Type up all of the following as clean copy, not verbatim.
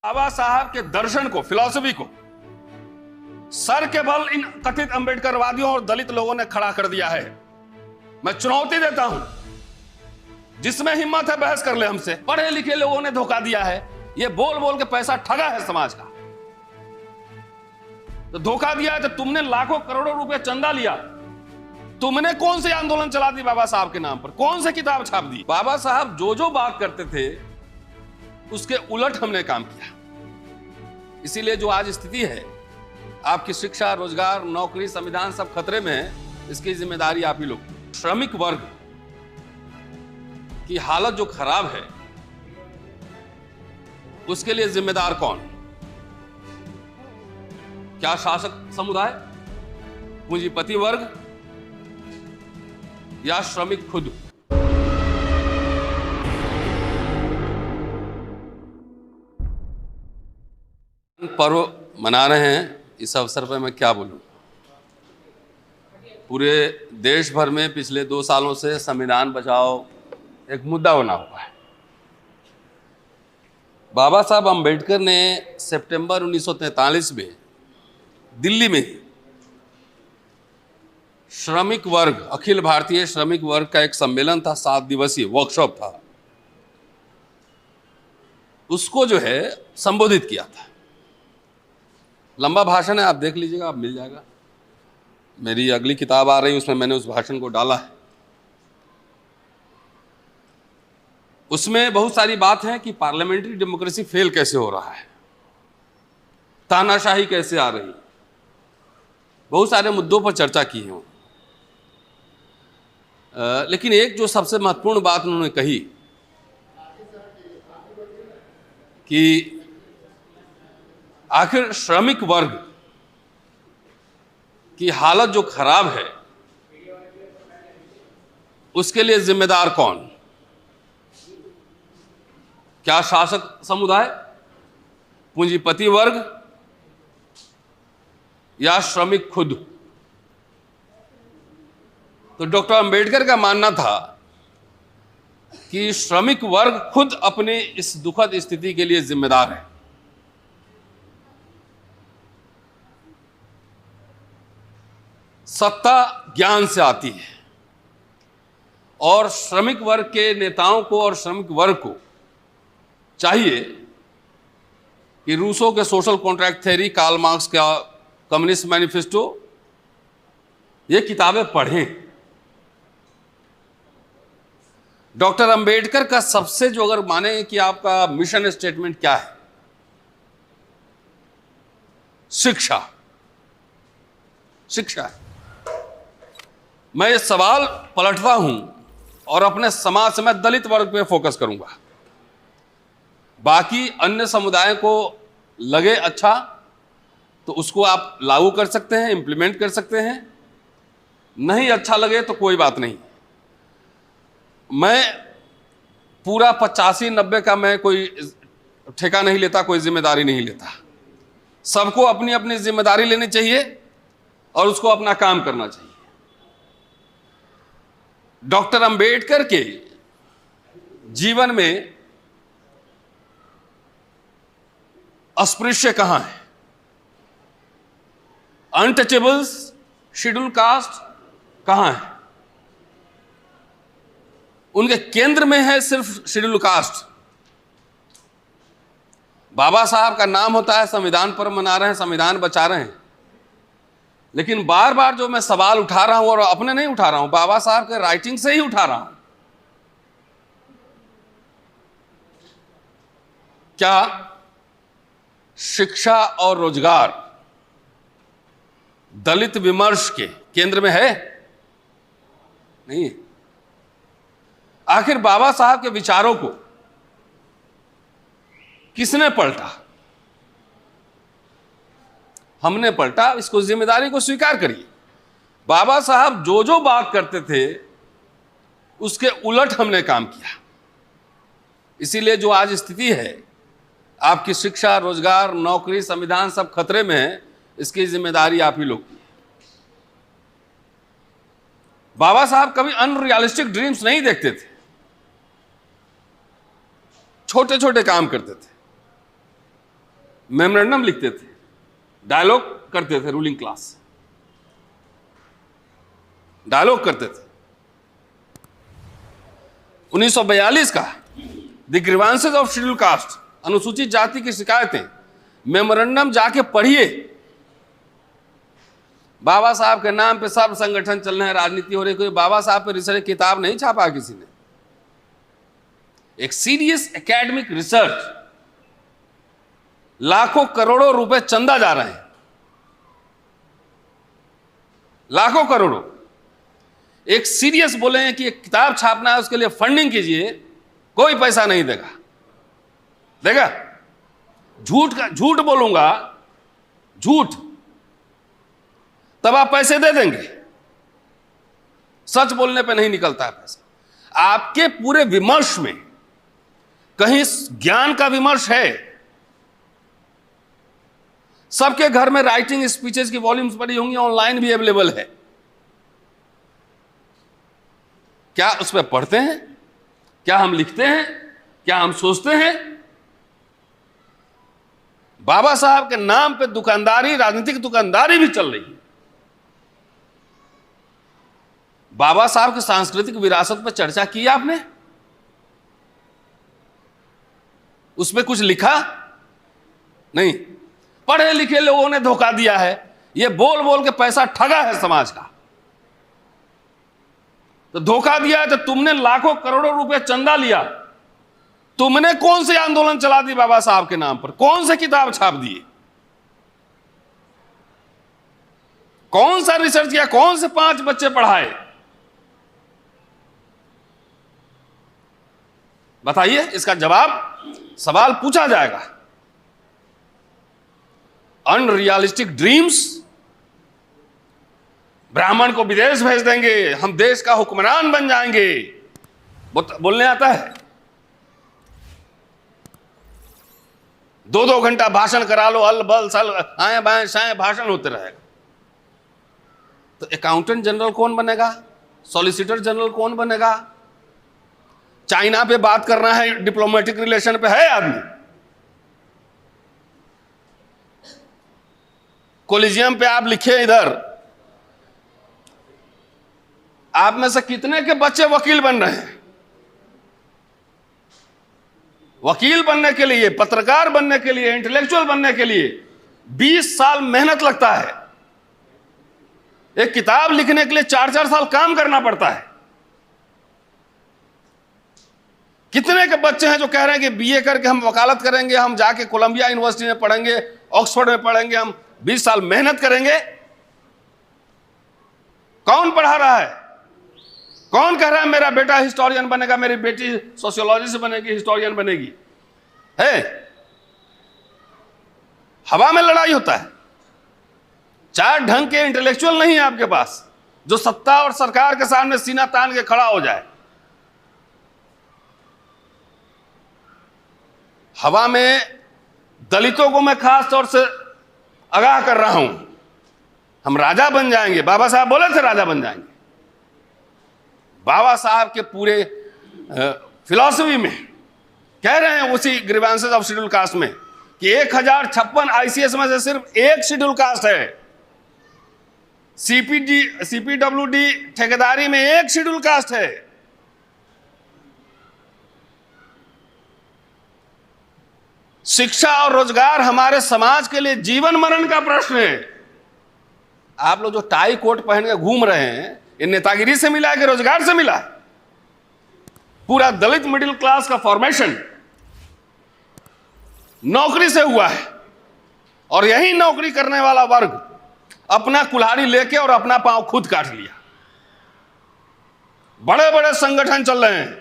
बाबा साहब के दर्शन को, फिलॉसफी को सर के बल इन कथित अंबेडकरवादियों और दलित लोगों ने खड़ा कर दिया है। मैं चुनौती देता हूं, जिसमें हिम्मत है बहस कर ले हमसे। पढ़े लिखे लोगों ने धोखा दिया है, ये बोल बोल के पैसा ठगा है समाज का। तो धोखा दिया है तो तुमने लाखों करोड़ों रुपए चंदा लिया, तुमने कौन से आंदोलन चला दी बाबा साहब के नाम पर, कौन से किताब छाप दी? बाबा साहब जो बात करते थे उसके उलट हमने काम किया। इसीलिए जो आज स्थिति है, आपकी शिक्षा, रोजगार, नौकरी, संविधान सब खतरे में है, इसकी जिम्मेदारी आप ही लोग। श्रमिक वर्ग की हालत जो खराब है, उसके लिए जिम्मेदार कौन? क्या शासक समुदाय, पूंजीपति वर्ग या श्रमिक खुद? पर्व मना रहे हैं, इस अवसर पर मैं क्या बोलूं। पूरे देश भर में पिछले 2 सालों से संविधान बचाओ एक मुद्दा बना हुआ है। बाबा साहब अंबेडकर ने सितंबर 1943 में दिल्ली में श्रमिक वर्ग, अखिल भारतीय श्रमिक वर्ग का एक सम्मेलन था, 7 दिवसीय वर्कशॉप था, उसको जो है संबोधित किया था। लंबा भाषण है, आप देख लीजिएगा, आप मिल जाएगा। मेरी अगली किताब आ रही है, उसमें मैंने उस भाषण को डाला है। उसमें बहुत सारी बात है कि पार्लियामेंट्री डेमोक्रेसी फेल कैसे हो रहा है, तानाशाही कैसे आ रही, बहुत सारे मुद्दों पर चर्चा की है। लेकिन एक जो सबसे महत्वपूर्ण बात उन्होंने कही कि आखिर श्रमिक वर्ग की हालत जो खराब है, उसके लिए जिम्मेदार कौन? क्या शासक समुदाय, पूंजीपति वर्ग या श्रमिक खुद? तो डॉक्टर अंबेडकर का मानना था कि श्रमिक वर्ग खुद अपनी इस दुखद स्थिति के लिए जिम्मेदार है। सत्ता ज्ञान से आती है और श्रमिक वर्ग के नेताओं को और श्रमिक वर्ग को चाहिए कि रूसो के social contract theory, Karl Marx का कम्युनिस्ट मैनिफेस्टो, ये किताबें पढ़ें। डॉक्टर अंबेडकर का सबसे जो अगर माने कि आपका मिशन स्टेटमेंट क्या है, शिक्षा, शिक्षा है। मैं ये सवाल पलटता हूं और अपने समाज से मैं दलित वर्ग पे फोकस करूंगा। बाकी अन्य समुदाय को लगे अच्छा तो उसको आप लागू कर सकते हैं, इंप्लीमेंट कर सकते हैं, नहीं अच्छा लगे तो कोई बात नहीं। मैं पूरा 85-90 का मैं कोई ठेका नहीं लेता, कोई जिम्मेदारी नहीं लेता। सबको अपनी अपनी जिम्मेदारी लेनी चाहिए और उसको अपना काम करना चाहिए। डॉक्टर अंबेडकर के जीवन में अस्पृश्य कहां है? अनटचेबल्स, शेड्यूल कास्ट कहां है? उनके केंद्र में है सिर्फ शेड्यूल कास्ट। बाबा साहब का नाम होता है, संविधान पर मना रहे हैं, संविधान बचा रहे हैं, लेकिन बार बार जो मैं सवाल उठा रहा हूं, और अपने नहीं उठा रहा हूं, बाबा साहब के राइटिंग से ही उठा रहा हूं, क्या शिक्षा और रोजगार दलित विमर्श के केंद्र में है? नहीं। आखिर बाबा साहब के विचारों को किसने पलटा? हमने पलटा। इसको जिम्मेदारी को स्वीकार करिए। बाबा साहब जो बात करते थे उसके उलट हमने काम किया। इसीलिए जो आज स्थिति है, आपकी शिक्षा, रोजगार, नौकरी, संविधान सब खतरे में है, इसकी जिम्मेदारी आप ही लोग की। बाबा साहब कभी अनरियलिस्टिक ड्रीम्स नहीं देखते थे, छोटे छोटे काम करते थे। मेमोरेंडम लिखते थे, डायलॉग करते थे, रूलिंग क्लास डायलॉग करते थे। 1942 का the grievances of schedule caste, अनुसूचित जाति की शिकायतें, मेमोरेंडम जाके पढ़िए। बाबा साहब के नाम पे सब संगठन चल रहे हैं, राजनीति हो रही, कोई बाबा साहब पे रिसर्च किताब नहीं छापा किसी ने। एक सीरियस एकेडमिक रिसर्च, लाखों करोड़ों रुपए चंदा जा रहे हैं, लाखों करोड़ों। एक सीरियस बोले हैं कि एक किताब छापना है, उसके लिए फंडिंग कीजिए, कोई पैसा नहीं देगा। देगा? झूठ बोलूंगा, झूठ, तब आप पैसे दे देंगे। सच बोलने पे नहीं निकलता है पैसा। आपके पूरे विमर्श में कहीं ज्ञान का विमर्श है? सबके घर में राइटिंग स्पीचेस की वॉल्यूम्स पड़ी होंगी, ऑनलाइन भी अवेलेबल है। क्या उस पर पढ़ते हैं? क्या हम लिखते हैं? क्या हम सोचते हैं? बाबा साहब के नाम पे दुकानदारी, राजनीतिक दुकानदारी भी चल रही है। बाबा साहब की सांस्कृतिक विरासत पर चर्चा की आपने? उसमें कुछ लिखा नहीं। पढ़े लिखे लोगों ने धोखा दिया है, ये बोल बोल के पैसा ठगा है समाज का। तो धोखा दिया है, तो तुमने लाखों करोड़ों रुपए चंदा लिया, तुमने कौन सी आंदोलन चला दी बाबा साहब के नाम पर? कौन से किताब छाप दिए? कौन सा रिसर्च किया? कौन से 5 बच्चे पढ़ाए? बताइए, इसका जवाब सवाल पूछा जाएगा। अनरियलिस्टिक ड्रीम्स, ब्राह्मण को विदेश भेज देंगे, हम देश का हुक्मरान बन जाएंगे, बोलने आता है। 2-2 घंटा भाषण करा लो, अल बल सल आए बाएं शाएं भाषण होते रहेगा। तो अकाउंटेंट जनरल कौन बनेगा? सॉलिसिटर जनरल कौन बनेगा? चाइना पे बात करना है, डिप्लोमेटिक रिलेशन पे है आदमी। कोलिजियम पे आप लिखे इधर, आप में से कितने के बच्चे वकील बन रहे हैं? वकील बनने के लिए, पत्रकार बनने के लिए, इंटेलेक्चुअल बनने के लिए 20 साल मेहनत लगता है। एक किताब लिखने के लिए 4-4 साल काम करना पड़ता है। कितने के बच्चे हैं जो कह रहे हैं कि बीए करके हम वकालत करेंगे, हम जाके कोलंबिया यूनिवर्सिटी में पढ़ेंगे, ऑक्सफोर्ड में पढ़ेंगे, हम 20 साल मेहनत करेंगे। कौन पढ़ा रहा है? कौन कह रहा है मेरा बेटा हिस्टोरियन बनेगा, मेरी बेटी सोशियोलॉजिस्ट बनेगी, हिस्टोरियन बनेगी? है हवा में लड़ाई होता है। 4 ढंग के इंटेलेक्चुअल नहीं है आपके पास जो सत्ता और सरकार के सामने सीना तान के खड़ा हो जाए। हवा में दलितों को मैं खास तौर से आगाह कर रहा हूं, हम राजा बन जाएंगे। बाबा साहब बोले थे राजा बन जाएंगे। बाबा साहब के पूरे फिलॉसफी में कह रहे हैं उसी ग्रीवांसेस ऑफ शेड्यूल कास्ट में कि 1056 आईसीएस में से सिर्फ एक शेड्यूल कास्ट है। सीपीडब्ल्यूडी ठेकेदारी में एक शेड्यूल कास्ट है। शिक्षा और रोजगार हमारे समाज के लिए जीवन मरण का प्रश्न है। आप लोग जो टाई कोट पहन के घूम रहे हैं, ये नेतागिरी से मिला है कि रोजगार से मिला है? पूरा दलित मिडिल क्लास का फॉर्मेशन नौकरी से हुआ है, और यही नौकरी करने वाला वर्ग अपना कुल्हाड़ी लेके और अपना पांव खुद काट लिया। बड़े बड़े संगठन चल रहे हैं।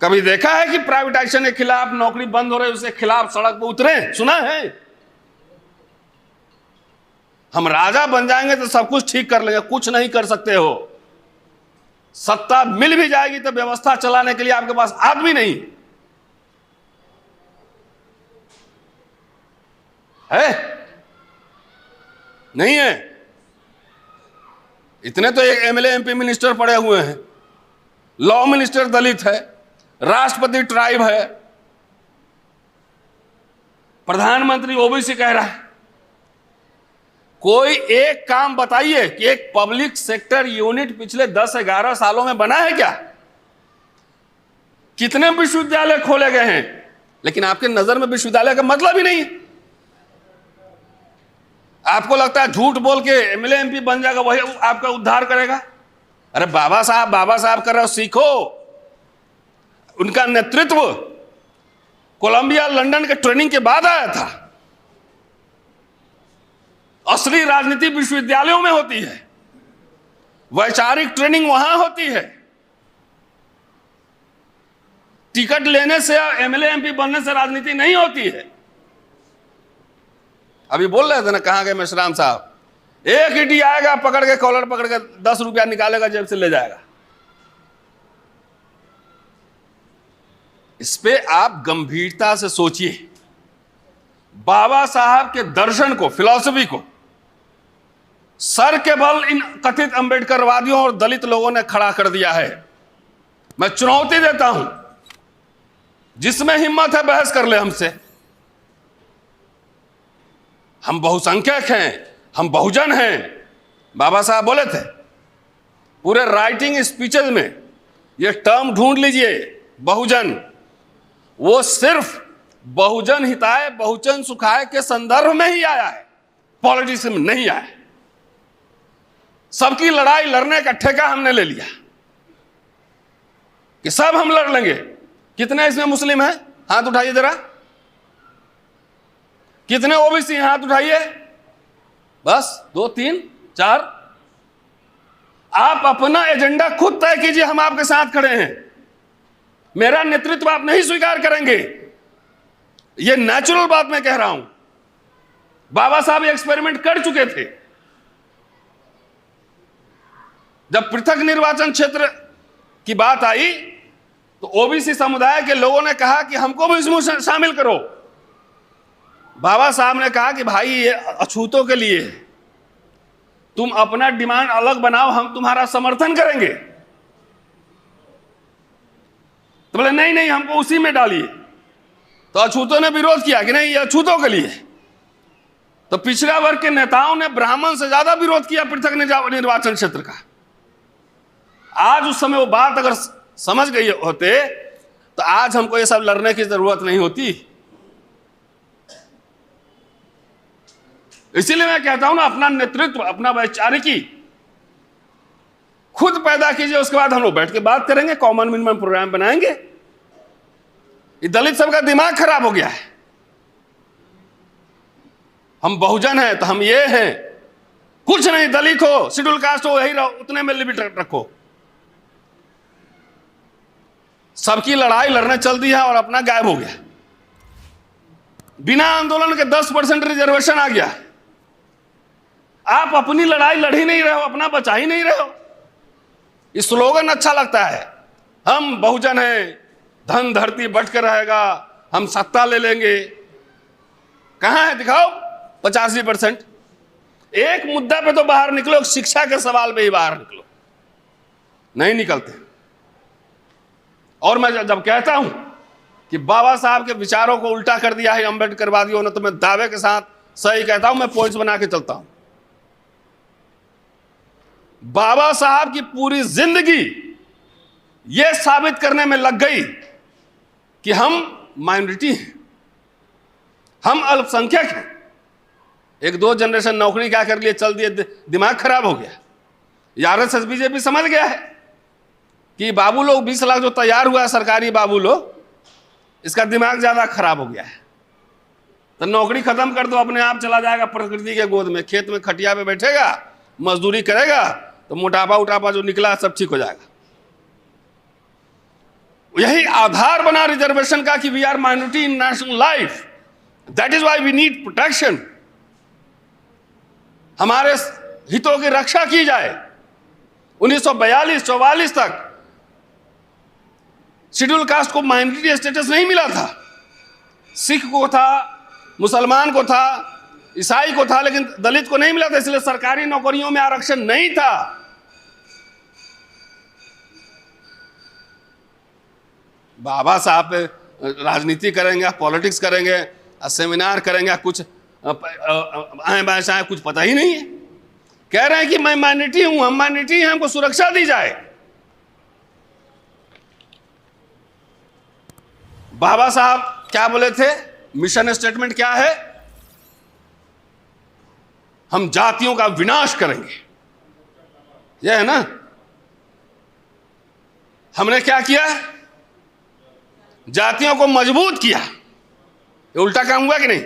कभी देखा है कि प्राइवेटाइजेशन के खिलाफ नौकरी बंद हो रही, उसके खिलाफ सड़क पर उतरे? सुना है? हम राजा बन जाएंगे तो सब कुछ ठीक कर लेंगे। कुछ नहीं कर सकते हो। सत्ता मिल भी जाएगी तो व्यवस्था चलाने के लिए आपके पास आदमी नहीं है। नहीं है। इतने तो एक एमएलए एमपी मिनिस्टर पड़े हुए हैं, लॉ मिनिस्टर दलित है, राष्ट्रपति ट्राइब है, प्रधानमंत्री ओबीसी कह रहा है। कोई एक काम बताइए कि एक पब्लिक सेक्टर यूनिट पिछले 10-11 सालों में बना है क्या? कितने विश्वविद्यालय खोले गए हैं, लेकिन आपके नजर में विश्वविद्यालय का मतलब ही नहीं है। आपको लगता है झूठ बोल के एमएलए एमपी बन जाएगा वही आपका उद्धार करेगा। अरे बाबा साहब कर रहे हो, सीखो। उनका नेतृत्व कोलंबिया लंदन के ट्रेनिंग के बाद आया था। असली राजनीति विश्वविद्यालयों में होती है, वैचारिक ट्रेनिंग वहां होती है। टिकट लेने से एमएलए एमपी बनने से राजनीति नहीं होती है। अभी बोल रहे थे ना, कहां गए मेश्राम साहब, एक ईडी आएगा पकड़ के, कॉलर पकड़ के 10 रुपया निकालेगा, जेब से ले जाएगा। इस पे आप गंभीरता से सोचिए। बाबा साहब के दर्शन को, फिलॉसफी को सर के बल इन कथित अंबेडकरवादियों और दलित लोगों ने खड़ा कर दिया है। मैं चुनौती देता हूं, जिसमें हिम्मत है बहस कर ले हमसे। हम बहुसंख्यक हैं, हम बहुजन हैं। बाबा साहब बोले थे, पूरे राइटिंग स्पीचेज में ये टर्म ढूंढ लीजिए, बहुजन। वो सिर्फ बहुजन हिताय बहुजन सुखाय के संदर्भ में ही आया है, पॉलिटिक्स में नहीं आया है। सबकी लड़ाई लड़ने का ठेका हमने ले लिया कि सब हम लड़ लेंगे। कितने इसमें मुस्लिम हैं? हाथ उठाइए जरा। कितने ओबीसी? हाथ उठाइए। बस 2, 3, 4। आप अपना एजेंडा खुद तय कीजिए, हम आपके साथ खड़े हैं। मेरा नेतृत्व आप नहीं स्वीकार करेंगे, यह नेचुरल बात मैं कह रहा हूं। बाबा साहब एक्सपेरिमेंट कर चुके थे। जब पृथक निर्वाचन क्षेत्र की बात आई तो ओबीसी समुदाय के लोगों ने कहा कि हमको भी इसमें शामिल करो। बाबा साहब ने कहा कि भाई ये अछूतों के लिए, तुम अपना डिमांड अलग बनाओ, हम तुम्हारा समर्थन करेंगे। तो बोले नहीं नहीं, हमको उसी में डालिए। तो अछूतों ने विरोध किया कि नहीं, ये अछूतों के लिए। तो पिछड़ा वर्ग के नेताओं ने ब्राह्मण से ज्यादा विरोध किया पृथक निर्वाचन क्षेत्र का। आज उस समय वो बात अगर समझ गए होते तो आज हमको ये सब लड़ने की जरूरत नहीं होती। इसीलिए मैं कहता हूं ना, अपना नेतृत्व, अपना वैचारिकी खुद पैदा कीजिए, उसके बाद हम लोग बैठ के बात करेंगे, कॉमन मिनिमम प्रोग्राम बनाएंगे। ये दलित सबका दिमाग खराब हो गया है। हम बहुजन हैं तो हम ये हैं, कुछ नहीं, दलित हो, शेड्यूल कास्ट हो, यही रहो, उतने में लिमिट रखो। सबकी लड़ाई लड़ने चल दी है और अपना गायब हो गया। बिना आंदोलन के 10% रिजर्वेशन आ गया। आप अपनी लड़ाई लड़ ही नहीं रहे हो, अपना बचा ही नहीं रहे हो। ये स्लोगन अच्छा लगता है, हम बहुजन हैं, धन धरती बट के रहेगा, हम सत्ता ले लेंगे। कहां है दिखाओ 85%। एक मुद्दा पे तो बाहर निकलो, शिक्षा के सवाल पे ही बाहर निकलो, नहीं निकलते। और मैं जब कहता हूं कि बाबा साहब के विचारों को उल्टा कर दिया है अंबेडकरवादियों ने, तो मैं दावे के साथ सही कहता हूं, मैं पॉइंट्स बना के चलता हूं। बाबा साहब की पूरी जिंदगी यह साबित करने में लग गई कि हम माइनॉरिटी हैं, हम अल्पसंख्यक हैं। 1-2 जनरेशन नौकरी क्या कर लिए, चल दिए, दिमाग खराब हो गया। आरएसएस बीजेपी समझ गया है कि बाबू लोग 20 लाख जो तैयार हुआ है, सरकारी बाबू लोग, इसका दिमाग ज्यादा खराब हो गया है। तो नौकरी खत्म कर दो, अपने आप चला जाएगा प्रकृति के गोद में, खेत में खटिया पे बैठेगा, मजदूरी करेगा, तो मोटापा उटापा जो निकला सब ठीक हो जाएगा। यही आधार बना रिजर्वेशन का कि we are minority in national life, that is why we need protection. हमारे हितों की रक्षा की जाए। 1942-44 तक शेड्यूल कास्ट को माइनॉरिटी स्टेटस नहीं मिला था। सिख को था, मुसलमान को था, ईसाई को था, लेकिन दलित को नहीं मिला था। इसलिए सरकारी नौकरियों में आरक्षण नहीं था। बाबा साहब राजनीति करेंगे, पॉलिटिक्स करेंगे, सेमिनार करेंगे, कुछ आए बाएं आए, कुछ पता ही नहीं है। कह रहे हैं कि मैं माइनॉरिटी हूं, हम माइनॉरिटी हैं, हमको सुरक्षा दी जाए। बाबा साहब क्या बोले थे? मिशन स्टेटमेंट क्या है? हम जातियों का विनाश करेंगे, यह है ना। हमने क्या किया? जातियों को मजबूत किया। ये उल्टा काम हुआ कि नहीं?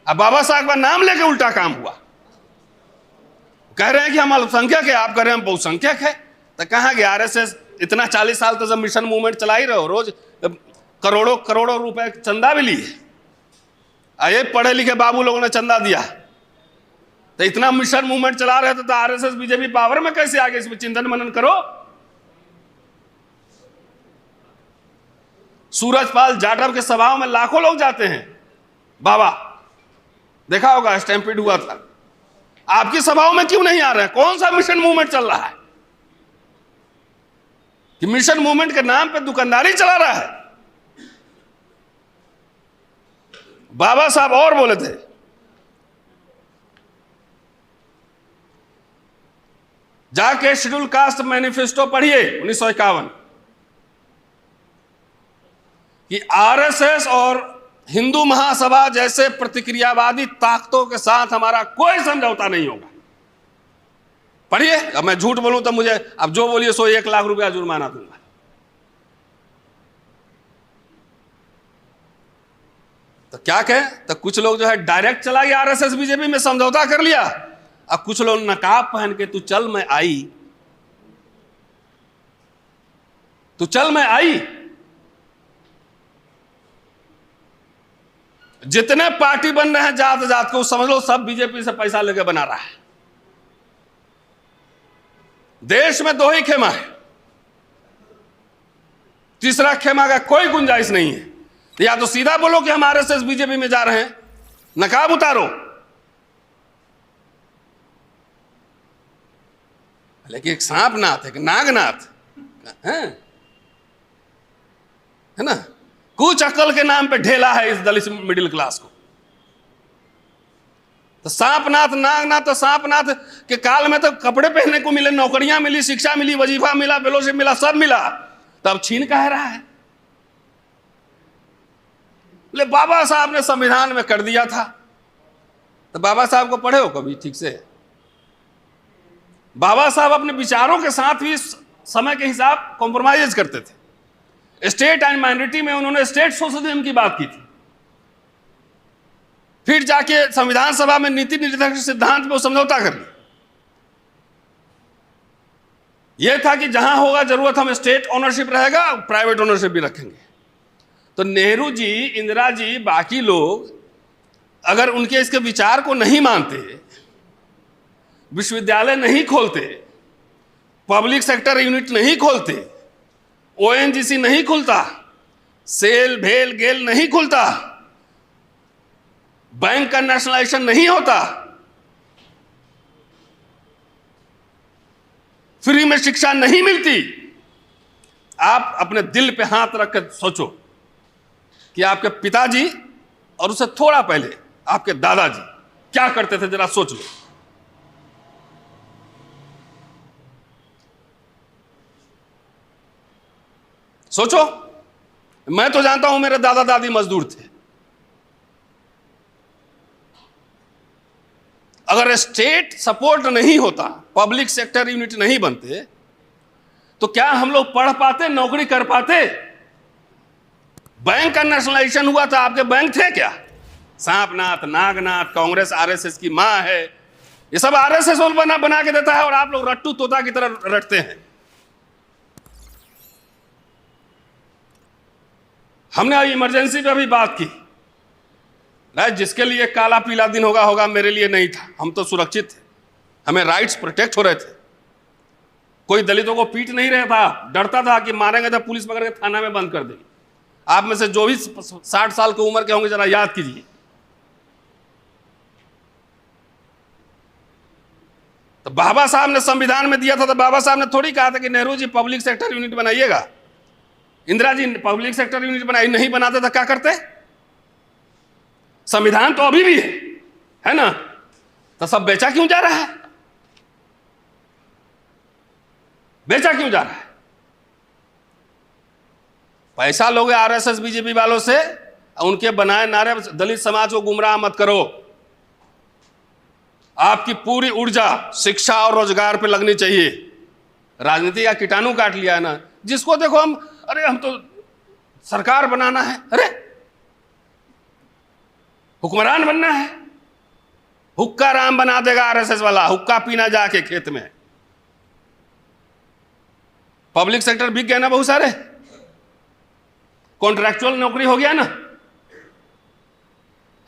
अब बाबा साहब का नाम लेके उल्टा काम हुआ। कह रहे हैं कि हम अल्पसंख्यक है, आप कह रहे हैं हम बहुसंख्यक है। तो कहां गया आरएसएस? इतना 40 साल तो जब मिशन मूवमेंट चला ही रहे हो, रोज करोड़ों करोड़ों रुपए चंदा भी लिए, ये पढ़े लिखे बाबू लोगों ने चंदा दिया, तो इतना मिशन मूवमेंट चला रहे थे, तो आरएसएस बीजेपी पावर में कैसे आ गए? इसमें चिंतन मनन करो। सूरजपाल जाटव के सभाओं में लाखों लोग जाते हैं। बाबा देखा होगा, स्टैम्पीड हुआ था। आपकी सभाओं में क्यों नहीं आ रहे हैं? कौन सा मिशन मूवमेंट चल रहा है कि मिशन मूवमेंट के नाम पे दुकानदारी चला रहा है? बाबा साहब और बोले थे, जाके शेड्यूल कास्ट मैनिफेस्टो पढ़िए 1951, कि आरएसएस और हिंदू महासभा जैसे प्रतिक्रियावादी ताकतों के साथ हमारा कोई समझौता नहीं होगा। पढ़िए। अब मैं झूठ बोलूं तो मुझे, अब जो बोलिए सो 1 लाख रुपया जुर्माना दूंगा। तो क्या कहें? तो कुछ लोग जो है डायरेक्ट चला गया आरएसएस बीजेपी में, समझौता कर लिया। अब कुछ लोग नकाब पहन के तू चल मैं आई, तू चल मैं आई। जितने पार्टी बन रहे हैं जात जात को, समझ लो सब बीजेपी से पैसा लेके बना रहा है। देश में 2 ही खेमा है, तीसरा खेमा का कोई गुंजाइश नहीं है। या तो सीधा बोलो कि हम आरएसएस बीजेपी में जा रहे हैं, नकाब उतारो, लेकिन एक सांपनाथ एक नागनाथ है ना, कुछ अकल के नाम पे ढेला है इस दलित मिडिल क्लास को। तो सांपनाथ नागनाथ, तो सांपनाथ के काल में तो कपड़े पहनने को मिले, नौकरियां मिली, शिक्षा मिली, वजीफा मिला, फेलोशिप मिला, सब मिला, तब छीन कह रहा है। ले बाबा साहब ने संविधान में कर दिया था, तो बाबा साहब को पढ़े हो कभी ठीक से? बाबा साहब अपने विचारों के साथ भी समय के हिसाब कॉम्प्रोमाइज करते थे। स्टेट एंड माइनॉरिटी में उन्होंने स्टेट सोशलिज्म की बात की थी, फिर जाके संविधान सभा में नीति निर्देशक सिद्धांत में समझौता कर लिया। यह था कि जहां होगा जरूरत हम स्टेट ओनरशिप रहेगा, प्राइवेट ओनरशिप भी रखेंगे। तो नेहरू जी, इंदिरा जी, बाकी लोग अगर उनके इसके विचार को नहीं मानते, विश्वविद्यालय नहीं खोलते, पब्लिक सेक्टर यूनिट नहीं खोलते, ओएनजीसी नहीं खुलता, सेल भेल गेल नहीं खुलता, बैंक का नेशनलाइजेशन नहीं होता, फ्री में शिक्षा नहीं मिलती, आप अपने दिल पे हाथ रख कर सोचो कि आपके पिताजी और उससे थोड़ा पहले आपके दादाजी क्या करते थे, जरा सोच लो। सोचो। मैं तो जानता हूं मेरे दादा दादी मजदूर थे। अगर स्टेट सपोर्ट नहीं होता, पब्लिक सेक्टर यूनिट नहीं बनते, तो क्या हम लोग पढ़ पाते, नौकरी कर पाते? बैंक का नेशनलाइजेशन हुआ था, आपके बैंक थे क्या? सांपनाथ, नागनाथ, कांग्रेस आरएसएस की मां है, ये सब आरएसएस बना के देता है, और आप लोग रट्टू तोता की तरह रटते हैं। हमने इमरजेंसी पे भी बात की, जिसके लिए काला पीला दिन होगा, मेरे लिए नहीं था। हम तो सुरक्षित थे, हमें राइट्स प्रोटेक्ट हो रहे थे, कोई दलितों को पीट नहीं रहा था, डरता था कि मारेंगे तो पुलिस पकड़ के थाना में बंद कर देगी। आप में से जो भी 60 साल की उम्र के होंगे जरा याद कीजिए। तो बाबा साहब ने संविधान में दिया था, तो बाबा साहब ने थोड़ी कहा था कि Nehru ji public sector unit बनाइएगा, Indira ji public sector unit बनाई, नहीं बनाते तो क्या करते? संविधान तो अभी भी है ना, तो सब बेचा क्यों जा रहा है? बेचा क्यों जा रहा है? पैसा लोगे आरएसएस बीजेपी वालों से, उनके बनाए नारे, दलित समाज को गुमराह मत करो। आपकी पूरी ऊर्जा शिक्षा और रोजगार पे लगनी चाहिए। राजनीति का कीटाणु काट लिया है ना, जिसको देखो हम, अरे हम तो सरकार बनाना है, अरे हुक्मरान बनना है, हुक्का राम बना देगा आरएसएस वाला, हुक्का पीना जाके खेत में। पब्लिक सेक्टर बिक गया ना, बहुत सारे कॉन्ट्रैक्चुअल नौकरी हो गया ना।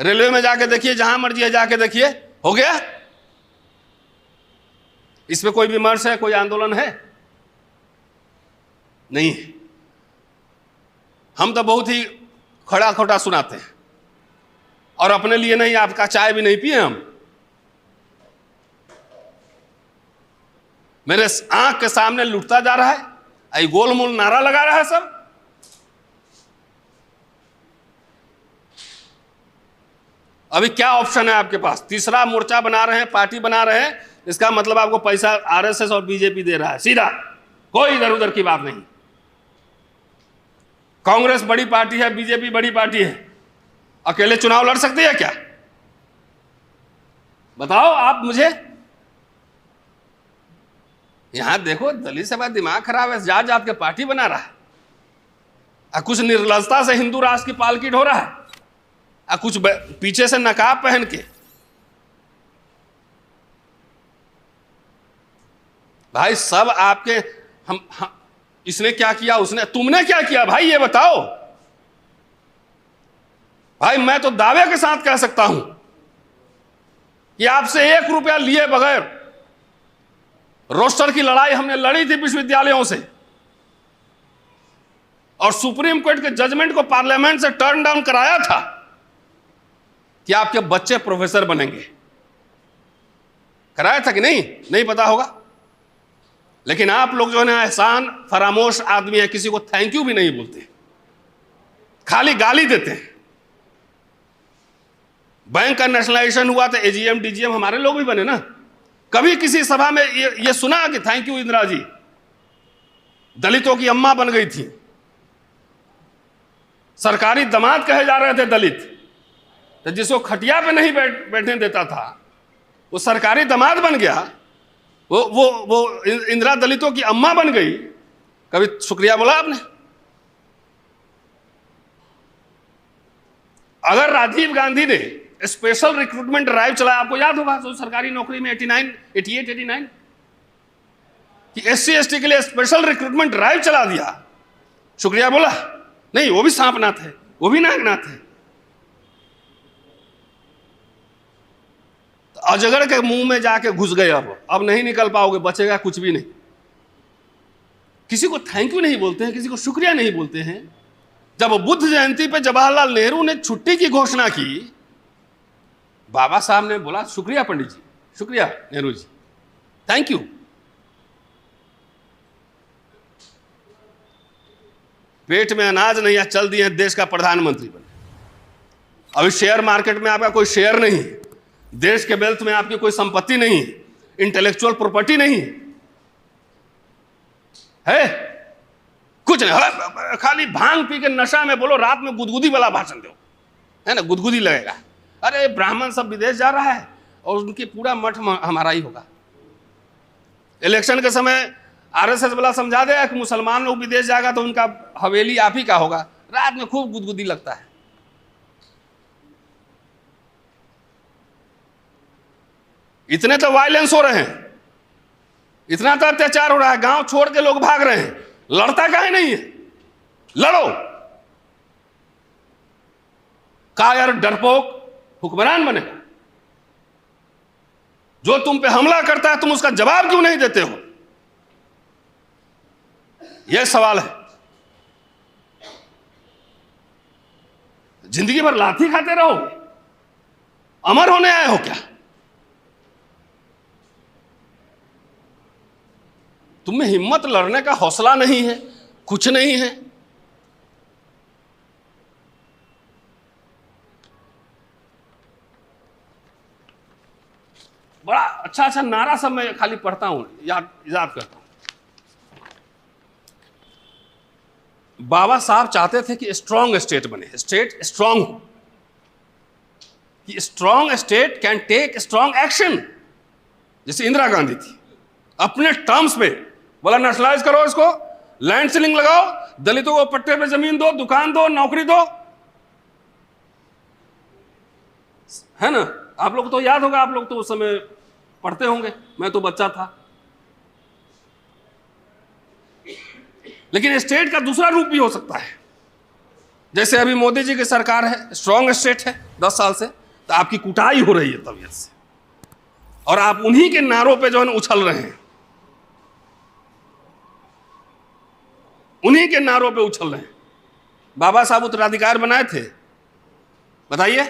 रेलवे में जाके देखिए, जहां मर्जी है जाके देखिए, हो गया। इसमें कोई विमर्श है, कोई आंदोलन है? नहीं। हम तो बहुत ही खड़ा खोटा सुनाते हैं, और अपने लिए नहीं, आपका चाय भी नहीं पिए हम। मेरे आंख के सामने लुटता जा रहा है, आई गोलमोल नारा लगा रहा है सब। अभी क्या ऑप्शन है आपके पास? तीसरा मोर्चा बना रहे हैं, पार्टी बना रहे हैं, इसका मतलब आपको पैसा आरएसएस और बीजेपी दे रहा है सीधा, कोई इधर उधर की बात नहीं। कांग्रेस बड़ी पार्टी है, बीजेपी बड़ी पार्टी है, अकेले चुनाव लड़ सकती है क्या? बताओ आप मुझे। यहां देखो, दलित सभा दिमाग खराब है, जात जात के पार्टी बना रहा है, कुछ निर्लजता से हिंदू राष्ट्र की पालकी ढो रहा है, कुछ पीछे से नकाब पहन के। भाई सब आपके, हम इसने क्या किया, उसने, तुमने क्या किया भाई, ये बताओ। भाई मैं तो दावे के साथ कह सकता हूं कि आपसे 1 रुपया लिए बगैर रोस्टर की लड़ाई हमने लड़ी थी विश्वविद्यालयों से, और सुप्रीम कोर्ट के जजमेंट को पार्लियामेंट से टर्न डाउन कराया था कि आपके बच्चे प्रोफेसर बनेंगे। कराया था कि नहीं? नहीं पता होगा। लेकिन आप लोग जो है ना, एहसान फरामोश आदमी है, किसी को थैंक यू भी नहीं बोलते, खाली गाली देते हैं। बैंक का नेशनलाइजेशन हुआ तो एजीएम डीजीएम हमारे लोग भी बने ना। कभी किसी सभा में ये सुना कि थैंक यू इंदिरा जी, दलितों की अम्मा बन गई थी, सरकारी दामाद कहे जा रहे थे दलित, तो जिसको खटिया पे नहीं बैठने देता था वो सरकारी दामाद बन गया, वो इंदिरा दलितों की अम्मा बन गई। कभी शुक्रिया बोला आपने? अगर राजीव गांधी ने स्पेशल रिक्रूटमेंट ड्राइव चलाया, आपको याद होगा, तो सरकारी नौकरी में 88-89 कि SC ST के लिए स्पेशल रिक्रूटमेंट ड्राइव चला दिया, शुक्रिया बोला? नहीं, वो भी सांपनाथ है, वो भी नागनाथ है। तो अजगर के मुंह में जाके घुस गए, अब नहीं निकल पाओगे, बचेगा कुछ भी नहीं। किसी को थैंक यू नहीं बोलते हैं, किसी को शुक्रिया नहीं बोलते हैं। जब बुद्ध जयंती पे जवाहरलाल नेहरू ने छुट्टी की घोषणा की, बाबा साहब ने बोला शुक्रिया पंडित जी, शुक्रिया नेहरू जी, थैंक यू। पेट में अनाज नहीं है, चल दिए देश का प्रधानमंत्री बने। अभी शेयर मार्केट में आपका कोई शेयर नहीं है, देश के वेल्थ में आपकी कोई संपत्ति नहीं है, इंटेलेक्चुअल प्रॉपर्टी नहीं है, कुछ नहीं, खाली भांग पी के नशा में बोलो, रात में गुदगुदी वाला भाषण दो, है ना, गुदगुदी लगेगा। अरे ब्राह्मण सब विदेश जा रहा है और उनकी पूरा मठ हमारा ही होगा। इलेक्शन के समय आरएसएस वाला समझा देगा कि मुसलमान लोग विदेश जाएगा तो उनका हवेली आप ही का होगा, रात में खूब गुदगुदी लगता है। इतने तो वायलेंस हो रहे हैं, इतना तो अत्याचार हो रहा है, गांव छोड़ के लोग भाग रहे हैं, लड़ता काहे नहीं है? लड़ो। का यार डरपोक हुक्मरान बनेगा? जो तुम पे हमला करता है तुम उसका जवाब क्यों नहीं देते हो? यह सवाल है। जिंदगी भर लाठी खाते रहो, अमर होने आए हो क्या? तुम्हें हिम्मत, लड़ने का हौसला नहीं है, कुछ नहीं है, बड़ा अच्छा अच्छा नारा सब मैं खाली पढ़ता हूं, याद करता हूं। बाबा साहब चाहते थे कि स्ट्रांग स्टेट बने, स्टेट स्ट्रांग हो, कि strong state can take strong action. जैसे इंदिरा गांधी थी, अपने टर्म्स पे बोला नेशनलाइज करो इसको, लैंड सीलिंग लगाओ, दलितों को पट्टे पे जमीन दो, दुकान दो, नौकरी दो, है ना। आप लोग तो याद होगा, आप लोग तो उस समय पढ़ते होंगे, मैं तो बच्चा था। लेकिन स्टेट का दूसरा रूप भी हो सकता है। जैसे अभी मोदी जी की सरकार है, स्ट्रांग स्टेट है 10 साल से, तो आपकी कुटाई हो रही है तबीयत से, और आप उन्हीं के नारों पे जो है उछल रहे हैं, उन्हीं के नारों पे उछल रहे हैं। बाबा साहब उत्तराधिकारी बनाए थे, बताइए,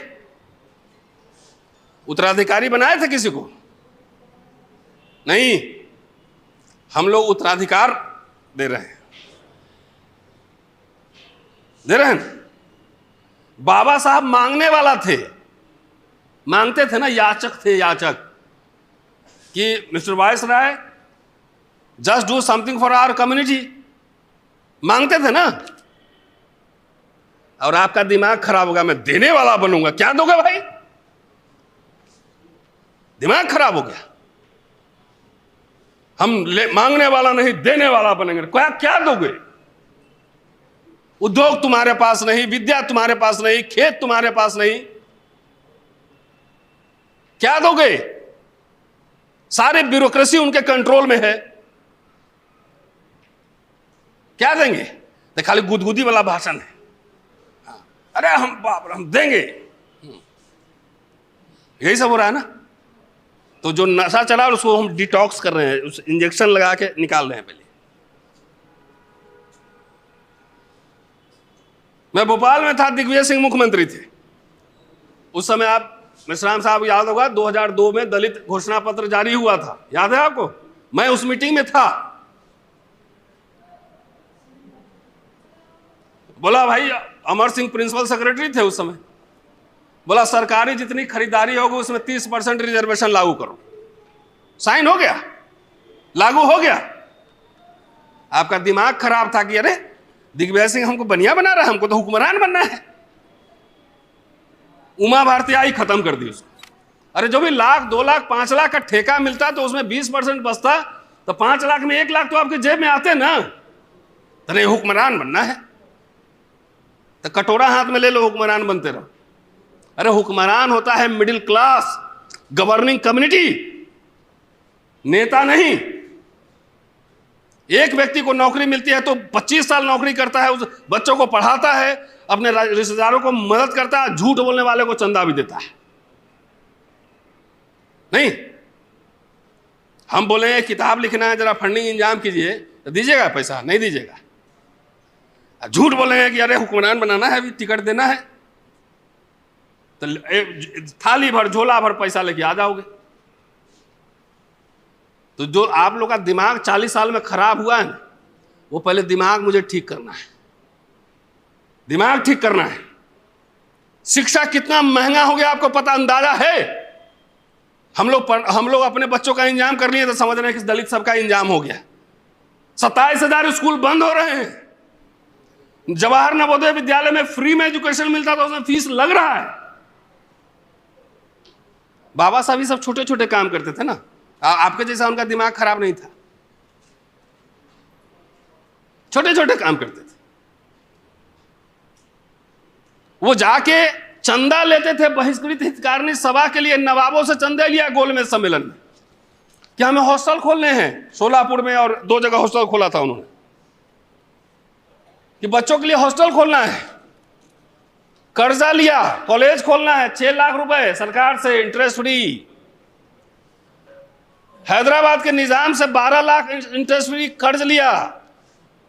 उत्तराधिकारी बनाए थे किसी को? नहीं, हम लोग उत्तराधिकार दे रहे हैं, दे रहे हैं। बाबा साहब मांगने वाला थे, मांगते थे ना, याचक थे, याचक, कि mister viceroy just do something for our community, मांगते थे ना। और आपका दिमाग खराब होगा, मैं देने वाला बनूंगा। क्या दोगे भाई? दिमाग खराब हो गया। हम मांगने वाला नहीं, देने वाला बनेंगे। क्या दोगे? उद्योग तुम्हारे पास नहीं, विद्या तुम्हारे पास नहीं, खेत तुम्हारे पास नहीं, क्या दोगे? सारे ब्यूरोक्रेसी उनके कंट्रोल में है, क्या देंगे? तो खाली गुदगुदी वाला भाषण है। अरे हम देंगे, यही सब हो रहा है ना। तो जो नशा चला उसको हम डिटॉक्स कर रहे हैं, उस इंजेक्शन लगा के निकाल रहे हैं। पहले मैं भोपाल में था, दिग्विजय सिंह मुख्यमंत्री थे उस समय। आप मिश्राम साहब याद होगा, 2002 में दलित घोषणा पत्र जारी हुआ था, याद है आपको? मैं उस मीटिंग में था। बोला भाई, अमर सिंह प्रिंसिपल सेक्रेटरी थे उस समय, बोला सरकारी जितनी खरीदारी होगी उसमें 30% रिजर्वेशन लागू करो। साइन हो गया, लागू हो गया। आपका दिमाग खराब था कि अरे दिग्विजय सिंह हमको बनिया बना रहा है, हमको तो हुक्मरान बनना है। उमा भारती आई, खत्म कर दी उसको। अरे जो भी 1 लाख 2 लाख 5 लाख का ठेका मिलता तो उसमें 20% बचता, तो 5 लाख में 1 लाख तो आपके जेब में आते ना। तो नहीं, हुक्मरान बनना है तो कटोरा हाथ में ले लो, हुक्मरान बनते रहो। अरे हुक्मरान होता है मिडिल क्लास गवर्निंग कम्युनिटी, नेता नहीं। एक व्यक्ति को नौकरी मिलती है तो 25 साल नौकरी करता है, उस बच्चों को पढ़ाता है, अपने रिश्तेदारों को मदद करता है, झूठ बोलने वाले को चंदा भी देता है। नहीं, हम बोले किताब लिखना है, जरा फंडिंग इंतजाम कीजिए, तो दीजिएगा पैसा? नहीं दीजिएगा। झूठ बोलेंगे कि अरे हुक्मरान बनाना है, अभी टिकट देना है, तो थाली भर झोला भर पैसा लेके आ जाओगे। तो जो आप लोग का दिमाग 40 साल में खराब हुआ है ना, वो पहले दिमाग मुझे ठीक करना है, दिमाग ठीक करना है। शिक्षा कितना महंगा हो गया आपको पता, अंदाजा है? हम लोग अपने बच्चों का इंतजाम कर लिए तो समझ रहे हैं कि दलित सबका इंतजाम हो गया। 27,000 स्कूल बंद हो रहे हैं। जवाहर नवोदय विद्यालय में फ्री में एजुकेशन मिलता था, उसमें फीस लग रहा है। बाबा साहब ये सब छोटे छोटे काम करते थे ना, आपके जैसा उनका दिमाग खराब नहीं था, छोटे छोटे काम करते थे। वो जाके चंदा लेते थे बहिष्कृत हितकारिणी सभा के लिए, नवाबों से चंदा लिया गोलमेज सम्मेलन में कि हमें हॉस्टल खोलने हैं। सोलापुर में और 2 जगह हॉस्टल खोला था उन्होंने कि बच्चों के लिए हॉस्टल खोलना है। कर्जा लिया, कॉलेज खोलना है, 6 लाख रुपए सरकार से इंटरेस्ट फ्री। हैदराबाद के निजाम से 12 लाख इंटरेस्ट फ्री कर्ज लिया।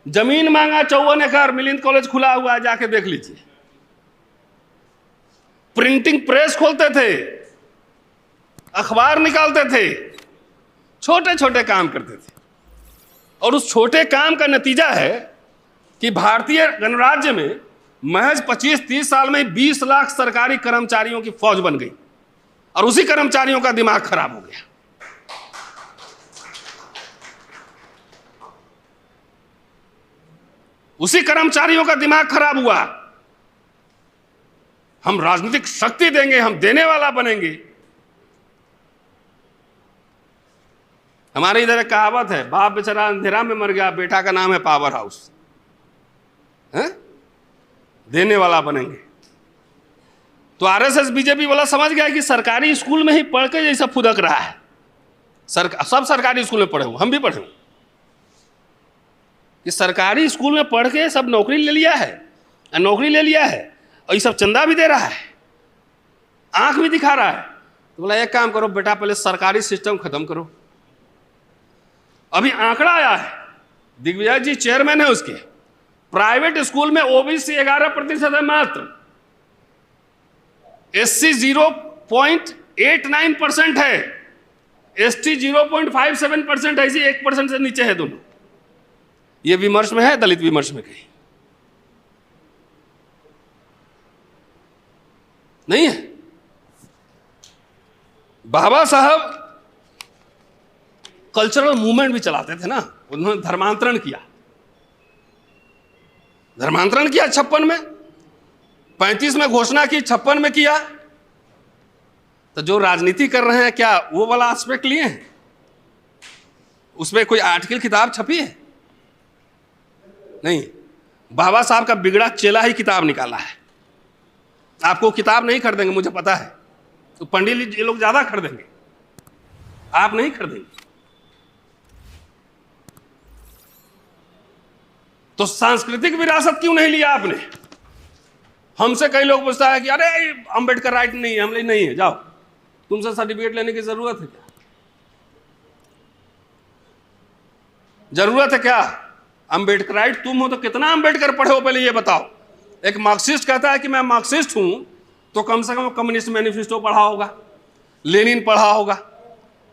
जमीन मांगा 54 एकड़, मिलिंद कॉलेज खुला हुआ है, जाके देख लीजिए। प्रिंटिंग प्रेस खोलते थे, अखबार निकालते थे, छोटे छोटे काम करते थे। और उस छोटे काम का नतीजा है कि भारतीय गणराज्य में महज 25-30 साल में 20 लाख सरकारी कर्मचारियों की फौज बन गई, और उसी कर्मचारियों का दिमाग खराब हो गया। उसी कर्मचारियों का दिमाग खराब हुआ। हम राजनीतिक शक्ति देंगे, हम देने वाला बनेंगे। हमारे इधर एक कहावत है, बाप बेचारा अंधेरा में मर गया, बेटा का नाम है पावर हाउस। है? देने वाला बनेंगे। तो आरएसएस बीजेपी वाला समझ गया कि सरकारी स्कूल में ही पढ़ के जैसा फुदक रहा है। सब सरकारी स्कूल में पढ़े हुए, हम भी पढ़े हुए, कि सरकारी स्कूल में पढ़ के सब नौकरी ले लिया है, नौकरी ले लिया है और ये सब चंदा भी दे रहा है, आंख भी दिखा रहा है। तो बोला एक काम करो बेटा, पहले सरकारी सिस्टम खत्म करो। अभी आंकड़ा आया है, दिग्विजय जी चेयरमैन है उसके, प्राइवेट स्कूल में ओबीसी 11% है मात्र, एससी 0.89% है, एसटी 0.57% है, इसी 1% से नीचे है दोनों। ये विमर्श में है, दलित विमर्श में कहीं नहीं है। बाबा साहब कल्चरल मूवमेंट भी चलाते थे ना, उन्होंने धर्मांतरण किया 56 में, 35 में घोषणा की, 56 में किया। तो जो राजनीति कर रहे हैं क्या वो वाला एस्पेक्ट लिए हैं? उसमें कोई आर्टिकल किताब छपी है? नहीं। बाबा साहब का बिगड़ा चेला ही किताब निकाला है। आपको किताब नहीं खरीदेंगे, मुझे पता है, तो पंडित ये लोग ज्यादा खरीदेंगे, आप नहीं खरीदेंगे। तो सांस्कृतिक विरासत क्यों नहीं लिया आपने? हमसे कई लोग पूछता है कि अरे अंबेडकर राइट नहीं है, हम नहीं है, जाओ, तुमसे सर्टिफिकेट लेने की जरूरत है क्या? जरूरत है क्या? अंबेडकर राइट तुम हो तो कितना अंबेडकर पढ़े हो पहले ये बताओ। एक मार्क्सिस्ट कहता है कि मैं मार्क्सिस्ट हूं, तो कम से कम कम्युनिस्ट मैनिफेस्टो पढ़ा होगा, लेनिन पढ़ा होगा,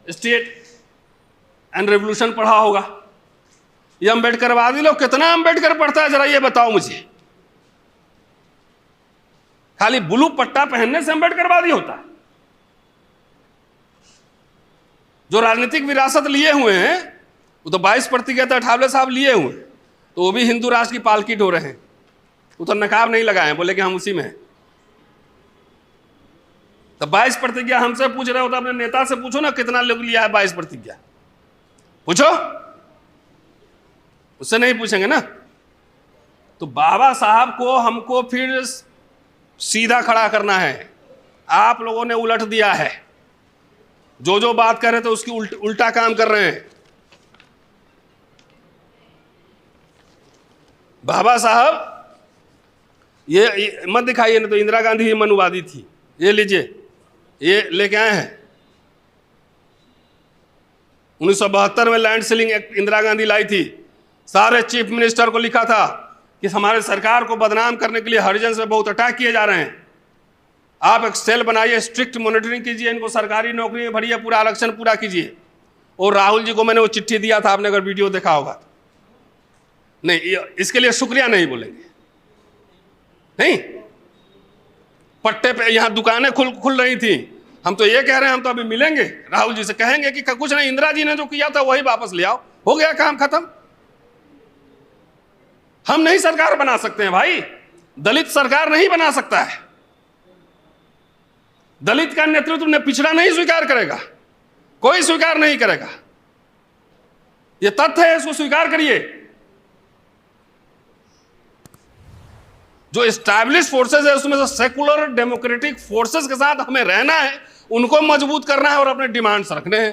स्टेट एंड रेवोल्यूशन पढ़ा होगा। ये अंबेडकरवादी लोग कितना अंबेडकर पढ़ता है जरा ये बताओ मुझे। खाली ब्लू पट्टा पहनने से अंबेडकरवादी होता है? जो राजनीतिक विरासत लिए हुए हैं वो तो 22% अठावले साहब लिए हुए हैं, तो वो भी हिंदू राष्ट्र की पालकी ढो रहे हैं। वो तो नकाब नहीं लगाए, बोले कि हम उसी में हैं। तो 22 प्रतिज्ञा हमसे पूछ रहे हो तो अपने नेता से पूछो ना कितना लोग लिया है 22 प्रतिज्ञा, पूछो, उससे नहीं पूछेंगे ना। तो बाबा साहब को हमको फिर सीधा खड़ा करना है। आप लोगों ने उलट दिया है, जो जो बात कर रहे थे उसकी उल्टा काम कर रहे हैं। बाबा साहब ये मत दिखाइए ना, तो इंदिरा गांधी ही मनुवादी थी। ये लीजिए, ये लेके आए हैं 1972 में land ceiling act Indira Gandhi लाई थी। सारे चीफ मिनिस्टर को लिखा था कि हमारे सरकार को बदनाम करने के लिए हरिजन से बहुत अटैक किए जा रहे हैं, आप एक सेल बनाइए, स्ट्रिक्ट मॉनिटरिंग कीजिए, इनको सरकारी नौकरी में भरिए, पूरा आरक्षण पूरा कीजिए। और राहुल जी को मैंने वो चिट्ठी दिया था, आपने अगर वीडियो देखा होगा। नहीं, इसके लिए शुक्रिया नहीं बोलेंगे, नहीं। पट्टे पे यहां दुकानें खुल रही थी, हम तो ये कह रहे हैं, हम तो अभी मिलेंगे राहुल जी से, कहेंगे कि कुछ नहीं, इंदिरा जी ने जो किया था वही वापस ले आओ, हो गया काम खत्म। हम नहीं सरकार बना सकते हैं भाई, दलित सरकार नहीं बना सकता है। दलित का नेतृत्व ने पिछड़ा नहीं स्वीकार करेगा, कोई स्वीकार नहीं करेगा। यह तथ्य है, इसको स्वीकार करिए। जो एस्टैब्लिश फोर्सेस है उसमें से सेकुलर डेमोक्रेटिक फोर्सेस के साथ हमें रहना है, उनको मजबूत करना है और अपने डिमांड्स रखने हैं।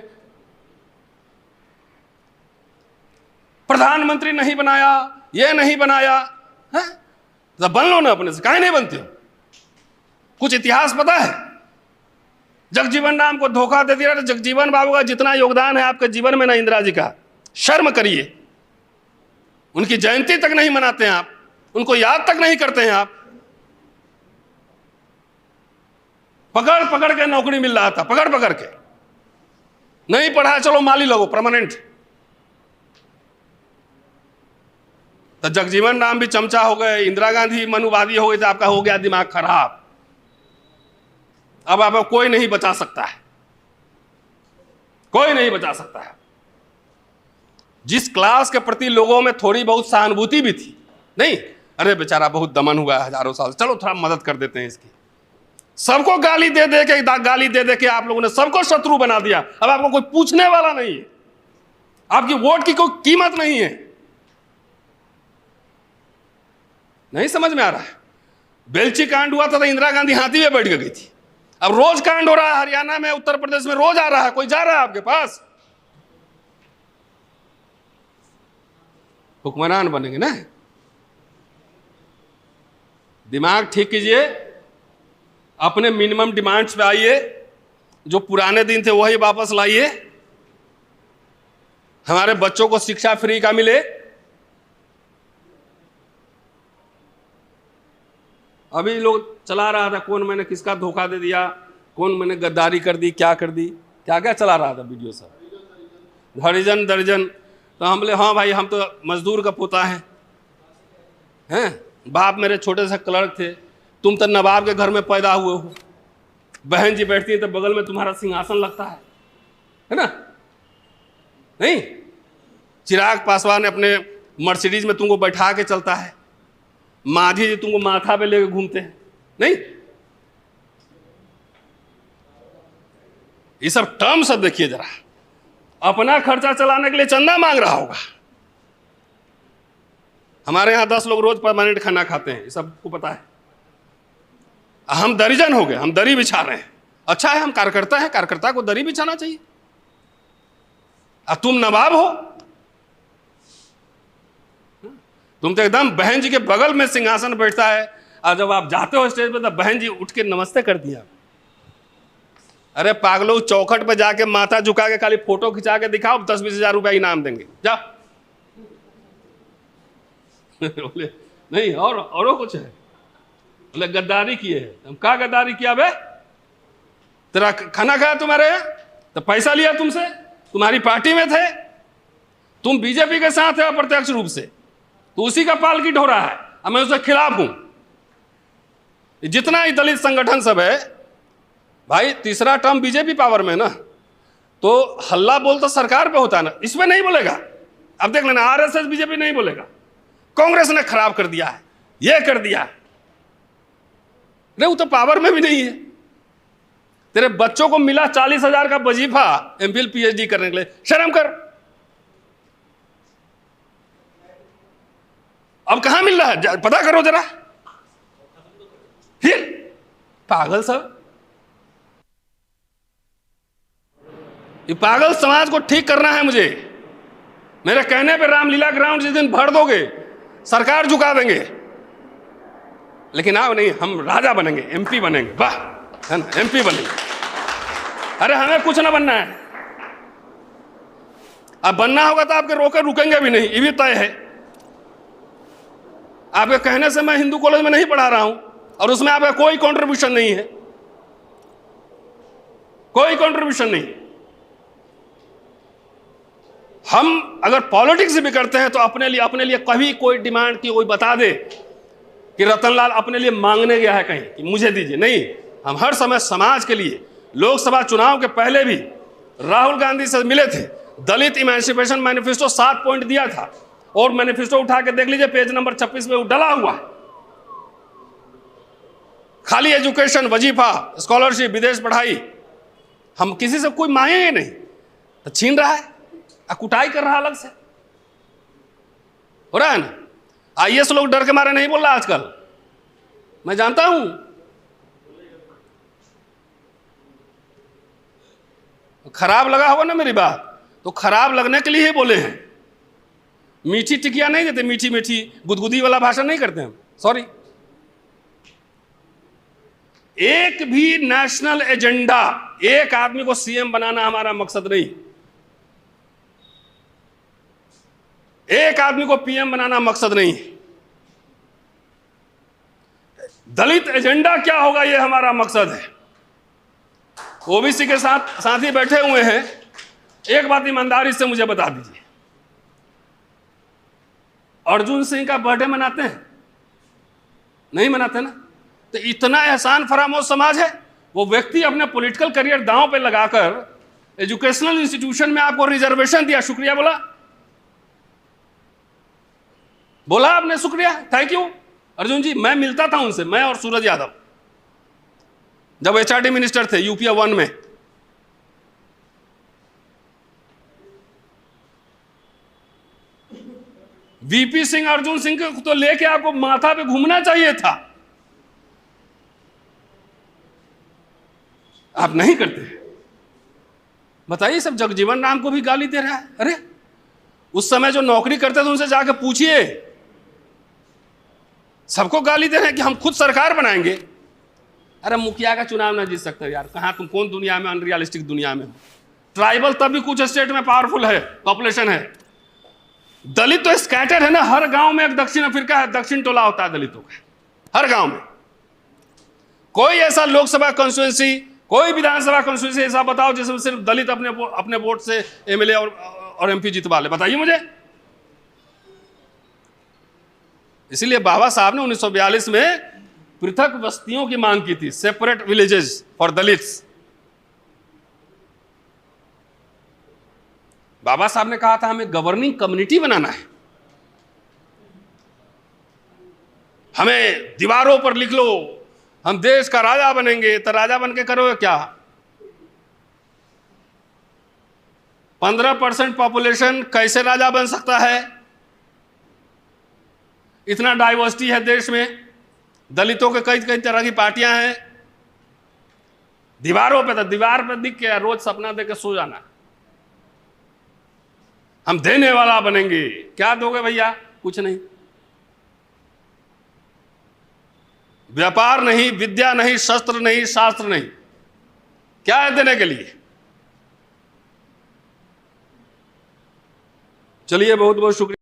प्रधानमंत्री नहीं बनाया, ये नहीं बनाया है, तो बन लो ना अपने से, काहे नहीं बनते हो? कुछ इतिहास पता है? जगजीवन राम को धोखा दे दिया। जगजीवन बाबू का जितना योगदान है आपके जीवन में ना, इंदिरा जी का, शर्म करिए। उनकी जयंती तक नहीं मनाते हैं आप, उनको याद तक नहीं करते हैं आप। पकड़ पकड़ के नौकरी मिल रहा था, पकड़ पकड़ के। नहीं पढ़ा, चलो माली लगो परमानेंट। तो जगजीवन राम भी चमचा हो गए, इंदिरा गांधी मनुवादी हो गई, तो आपका हो गया दिमाग खराब। अब आपको कोई नहीं बचा सकता है, कोई नहीं बचा सकता है। जिस क्लास के प्रति लोगों में थोड़ी बहुत सहानुभूति भी थी, नहीं, अरे बेचारा बहुत दमन हुआ है हजारों साल, चलो थोड़ा मदद कर देते हैं इसकी। सबको गाली दे दे के आप लोगों ने सबको शत्रु बना दिया। अब आपको कोई पूछने वाला नहीं है, आपकी वोट की कोई कीमत नहीं है। नहीं समझ में आ रहा है? बेलची कांड हुआ था तो इंदिरा गांधी हाथी में बैठ गई थी। अब रोज कांड हो रहा है हरियाणा में, उत्तर प्रदेश में रोज आ रहा है। कोई जा रहा है आपके पास? हुक्मरान बनेंगे ना? दिमाग ठीक कीजिए, अपने मिनिमम डिमांड्स पे आइए, जो पुराने दिन थे वही वापस लाइए, हमारे बच्चों को शिक्षा फ्री का मिले। अभी लोग चला रहा था कौन मैंने किसका धोखा दे दिया, कौन मैंने गद्दारी कर दी, क्या कर दी, क्या क्या चला रहा था वीडियो सब, हरिजन दर्जन। तो हम बोले हाँ भाई, हम तो मजदूर का पोता है, हैं? बाप मेरे छोटे से क्लर्क थे, तुम तो नवाब के घर में पैदा हुए हो, बहन जी बैठती है तो बगल में तुम्हारा सिंहासन लगता है ना? नहीं, चिराग पासवान अपने मर्सिडीज में तुमको बैठा के चलता है, माधी जी तुमको माथा पे लेके घूमते हैं। नहीं, ये सब टर्म सब देखिए जरा। अपना खर्चा चलाने के लिए चंदा मांग रहा होगा। हमारे यहां 10 लोग रोज परमानेंट खाना खाते हैं, ये सबको पता है। हम दरिजन हो गए, हम दरी बिछा रहे हैं। अच्छा है हम कार्यकर्ता हैं, कार्यकर्ता को दरी बिछाना चाहिए। अब तुम नवाब हो, तुम तो एकदम बहन जी के बगल में सिंहासन बैठता है, और जब आप जाते हो स्टेज पे तो बहन जी उठ के नमस्ते कर दिया। अरे पागलों, चौखट पे जाके माथा झुका के खाली फोटो खिंचा के दिखाओ, 10-20 हजार रुपया इनाम देंगे, जा। बोले नहीं, और कुछ है? बोले गद्दारी किए है। हम क्या गद्दारी किया बे? तेरा खाना खाया तुम्हारे यहाँ तो पैसा लिया तुमसे, तुम्हारी पार्टी में थे, तुम बीजेपी के साथ है अप्रत्यक्ष रूप से, तो उसी का पालकिट हो रहा है। अब मैं उसके खिलाफ हूं। जितना ही दलित संगठन सब है भाई, तीसरा टर्म बीजेपी पावर में ना, तो हल्ला बोल तो सरकार पे होता है ना, इसमें नहीं बोलेगा। अब देख लेना, आरएसएस बीजेपी नहीं बोलेगा, कांग्रेस ने खराब कर दिया है, ये कर दिया है। अरे वो तो पावर में भी नहीं है। तेरे बच्चों को मिला 40,000 का वजीफा एमफिल पीएचडी करने के लिए, शर्म कर। अब कहां मिल रहा है पता करो जरा। फिर पागल सब, ये पागल समाज को ठीक करना है मुझे। मेरे कहने पे रामलीला ग्राउंड जिस दिन भर दोगे, सरकार झुका देंगे। लेकिन आप नहीं, हम राजा बनेंगे, एमपी बनेंगे, वाह, है ना, एमपी बनेंगे। अरे हमें कुछ ना बनना है। अब बनना होगा तो आपके रोके रुकेंगे भी नहीं, ये भी तय है। आपके कहने से मैं हिंदू कॉलेज में नहीं पढ़ा रहा हूं, और उसमें आपका कोई कंट्रीब्यूशन नहीं है, कोई कंट्रीब्यूशन नहीं। हम अगर पॉलिटिक्स भी करते हैं तो अपने लिए कभी कोई डिमांड की कोई बता दे कि रतनलाल अपने लिए मांगने गया है कहीं कि मुझे दीजिए, नहीं। हम हर समय समाज के लिए, लोकसभा चुनाव के पहले भी राहुल गांधी से मिले थे, दलित इमेंसिपेशन मैनिफेस्टो 7 पॉइंट दिया था, और मैनिफेस्टो उठा के देख लीजिए, पेज नंबर 26 में डला हुआ है। खाली एजुकेशन, वजीफा, स्कॉलरशिप, विदेश पढ़ाई, हम किसी से कोई मांगेंगे नहीं। तो छीन रहा है, कुटाई कर रहा है, अलग से हो रहा है ना। आईएएस लोग डर के मारे नहीं बोल रहा आजकल, मैं जानता हूं। खराब लगा होगा ना मेरी बात, तो खराब लगने के लिए ही बोले हैं। मीठी टिकिया नहीं देते, मीठी मीठी गुदगुदी वाला भाषण नहीं करते हम, सॉरी। एक भी नेशनल एजेंडा, एक आदमी को सीएम बनाना हमारा मकसद नहीं, एक आदमी को पीएम बनाना मकसद नहीं। दलित एजेंडा क्या होगा ये हमारा मकसद है। ओबीसी के साथ ही बैठे हुए हैं, एक बात ईमानदारी से मुझे बता दीजिए, अर्जुन सिंह का बर्थडे मनाते हैं? नहीं मनाते ना। तो इतना एहसान फरामोश समाज है। वो व्यक्ति अपने पॉलिटिकल करियर दांव पे लगाकर एजुकेशनल इंस्टीट्यूशन में आपको रिजर्वेशन दिया, शुक्रिया बोला। बोला आपने, शुक्रिया, थैंक यू अर्जुन जी। मैं मिलता था उनसे, मैं और सूरज यादव, जब HRD मिनिस्टर थे UPA 1 में। VP सिंह, अर्जुन सिंह को तो लेके आपको माथा पे घूमना चाहिए था, आप नहीं करते। बताइए, सब जगजीवन राम को भी गाली दे रहा है। अरे उस समय जो नौकरी करते थे उनसे जाके पूछिए, सबको गाली दे रहे हैं कि हम खुद सरकार बनाएंगे। अरे मुखिया का चुनाव ना जीत सकते यार, कहां तुम, कौन दुनिया में, अनरियलिस्टिक दुनिया में हो। ट्राइबल तब भी कुछ स्टेट में पावरफुल है, पॉपुलेशन है। दलित तो स्कैटर्ड है ना, हर गांव में एक दक्षिण अफ्रीका है, दक्षिण टोला होता है दलितों का, हर गांव में। कोई ऐसा लोकसभा कॉन्स्टिट्यूंसी, कोई विधानसभा कॉन्स्टिट्यूंसी ऐसा बताओ जिसमें सिर्फ दलित अपने वोट से MLA और MP जितवा ले, बताइए मुझे। इसीलिए बाबा साहब ने 1942 में पृथक बस्तियों की मांग की थी, सेपरेट विलेजेस फॉर दलित्स। बाबा साहब ने कहा था हमें गवर्निंग कम्युनिटी बनाना है, हमें दीवारों पर लिख लो हम देश का राजा बनेंगे। तो राजा बन के करोगे क्या? 15% पॉपुलेशन कैसे राजा बन सकता है? इतना डाइवर्सिटी है देश में, दलितों के कई कई तरह की पार्टियां हैं। दीवारों पे, तो दीवार पे दिख के रोज सपना दे के सो जाना, हम देने वाला बनेंगे। क्या दोगे भैया? कुछ नहीं। व्यापार नहीं, विद्या नहीं, शस्त्र नहीं, शास्त्र नहीं, क्या है देने के लिए? चलिए, बहुत बहुत शुक्रिया।